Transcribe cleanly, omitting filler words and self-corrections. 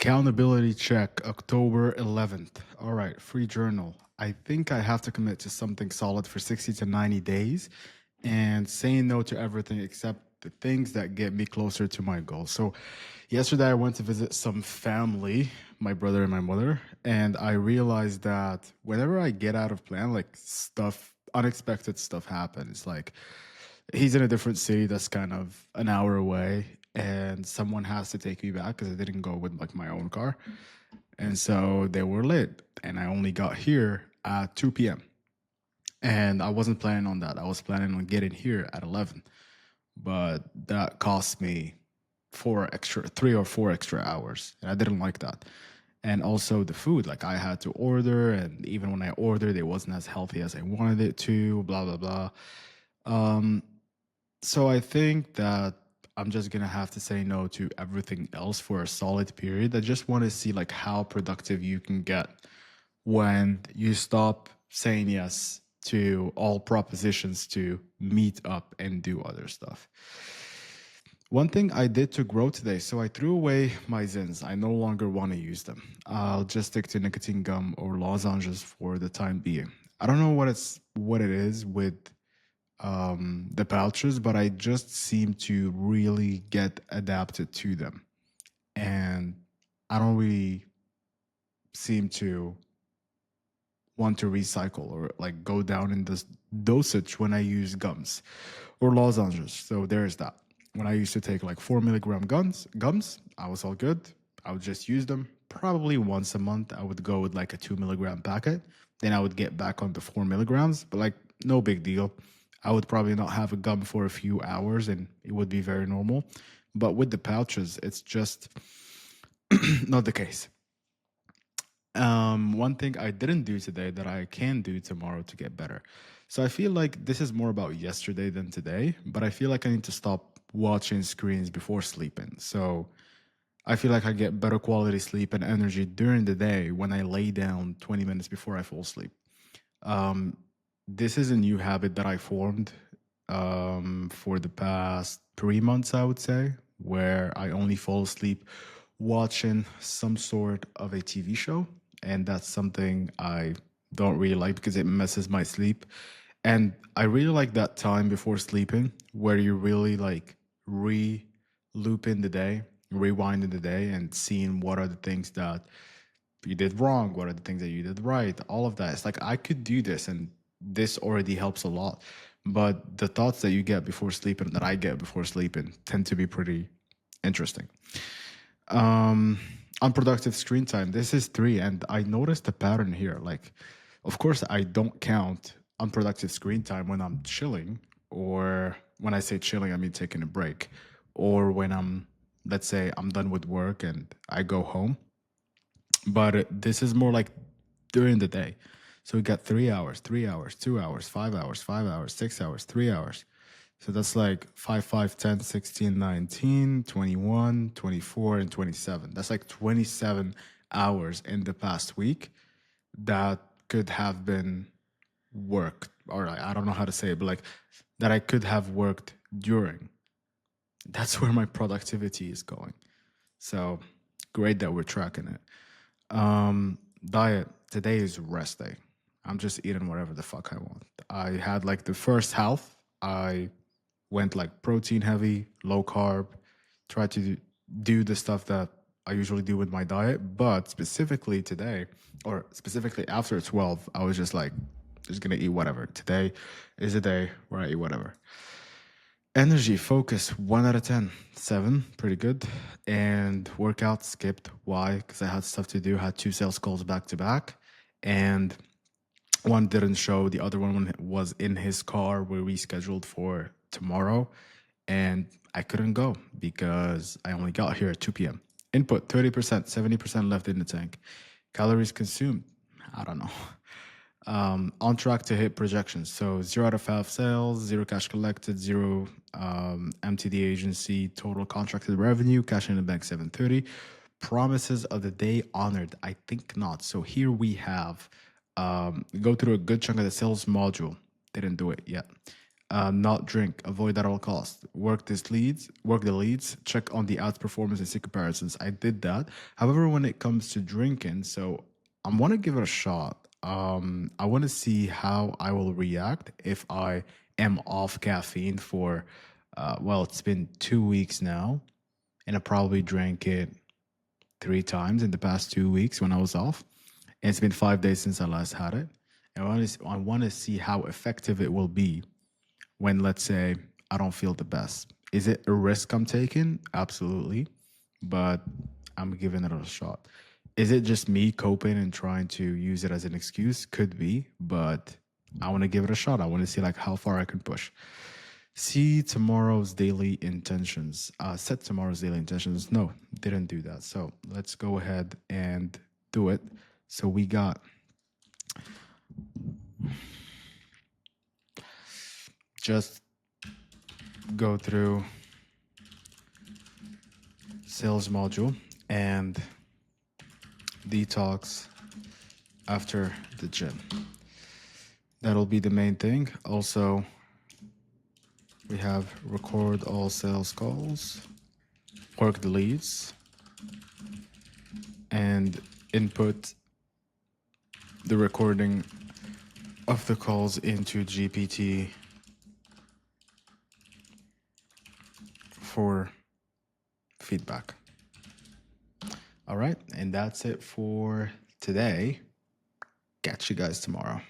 Accountability check, October 11th. All right, free journal. I think I have to commit to something solid for 60 to 90 days and saying no to everything except the things that get me closer to my goal. So, yesterday I went to visit some family, my brother and my mother, and I realized that whenever I get out of plan, like unexpected stuff happens. Like he's in a different city that's kind of an hour away, and someone has to take me back because I didn't go with like my own car. And so they were late, and I only got here at 2 p.m. And I wasn't planning on that. I was planning on getting here at 11, but that cost me 3 or 4 extra hours, and I didn't like that. And also the food, like I had to order, and even when I ordered, it wasn't as healthy as I wanted it to. Blah blah blah. So I think that I'm just gonna have to say no to everything else for a solid period. I just want to see like how productive you can get when you stop saying yes to all propositions to meet up and do other stuff. One thing I did to grow today, so I threw away my Zins. I no longer want to use them. I'll just stick to nicotine gum or lozenges for the time being. I don't know what it is with the pouches, but I just seem to really get adapted to them. And I don't really seem to want to recycle or like go down in this dosage when I use gums or lozenges. So there's that. When I used to take like 4 milligram gums, I was all good. I would just use them probably once a month. I would go with like a 2 milligram packet. Then I would get back on the 4 milligrams, but like no big deal. I would probably not have a gum for a few hours and it would be very normal. But with the pouches, it's just not the case. One thing I didn't do today that I can do tomorrow to get better. So I feel like this is more about yesterday than today, but I feel like I need to stop watching screens before sleeping. So I feel like I get better quality sleep and energy during the day when I lay down 20 minutes before I fall asleep. Um, this is a new habit that I formed for the past 3 months, I would say, where I only fall asleep watching some sort of a TV show. And that's something I don't really like because it messes my sleep. And I really like that time before sleeping where you really like re looping the day, rewinding the day, and seeing what are the things that you did wrong, what are the things that you did right, all of that. It's like I could do this, and this already helps a lot. But the thoughts that you get before sleeping, that I get before sleeping, tend to be pretty interesting. Um, Unproductive screen time. This is 3, and I noticed a pattern here. Like, of course, I don't count unproductive screen time when I'm chilling, or when I say chilling, I mean taking a break, or when let's say, I'm done with work and I go home. But this is more like during the day. So we got 3 hours, 3 hours, 2 hours, 5 hours, 5 hours, 6 hours, 3 hours. So that's like 5, 5, 10, 16, 19, 21, 24, and 27. That's like 27 hours in the past week that could have been worked. Or I don't know how to say it, but like that I could have worked during. That's where my productivity is going. So great that we're tracking it. Diet. Today is rest day. I'm just eating whatever the fuck I want. I had like the first half. I went like protein heavy, low carb, tried to do the stuff that I usually do with my diet. But specifically today, or specifically after 12, I was just like, just gonna eat whatever. Today is a day where I eat whatever. Energy, focus, 1 out of 10. 7, pretty good. And workout skipped. Why? Because I had stuff to do. Had 2 sales calls back to back. And one didn't show. The other one was in his car. We rescheduled for tomorrow. And I couldn't go because I only got here at 2 p.m. Input 30%, 70% left in the tank. Calories consumed, I don't know. On track to hit projections. So 0 out of 5 sales, 0 cash collected, 0 MTD agency, total contracted revenue, cash in the bank 730. Promises of the day honored. I think not. So here we have go through a good chunk of the sales module. Didn't do it yet. not drink, avoid at all costs. Work the leads, check on the ads performance and see comparisons. I did that. However, when it comes to drinking, so I want to give it a shot. I want to see how I will react if I am off caffeine for, well, it's been 2 weeks now, and I probably drank it 3 times in the past 2 weeks when I was off. And it's been 5 days since I last had it. And I want to see how effective it will be when, let's say, I don't feel the best. Is it a risk I'm taking? Absolutely. But I'm giving it a shot. Is it just me coping and trying to use it as an excuse? Could be, but I want to give it a shot. I want to see like how far I can push. See tomorrow's daily intentions. Set tomorrow's daily intentions. No, didn't do that. So let's go ahead and do it. So we got just go through sales module and detox after the gym. That'll be the main thing. Also, we have record all sales calls, work the leads, and input the recording of the calls into GPT for feedback. All right, and that's it for today. Catch you guys tomorrow.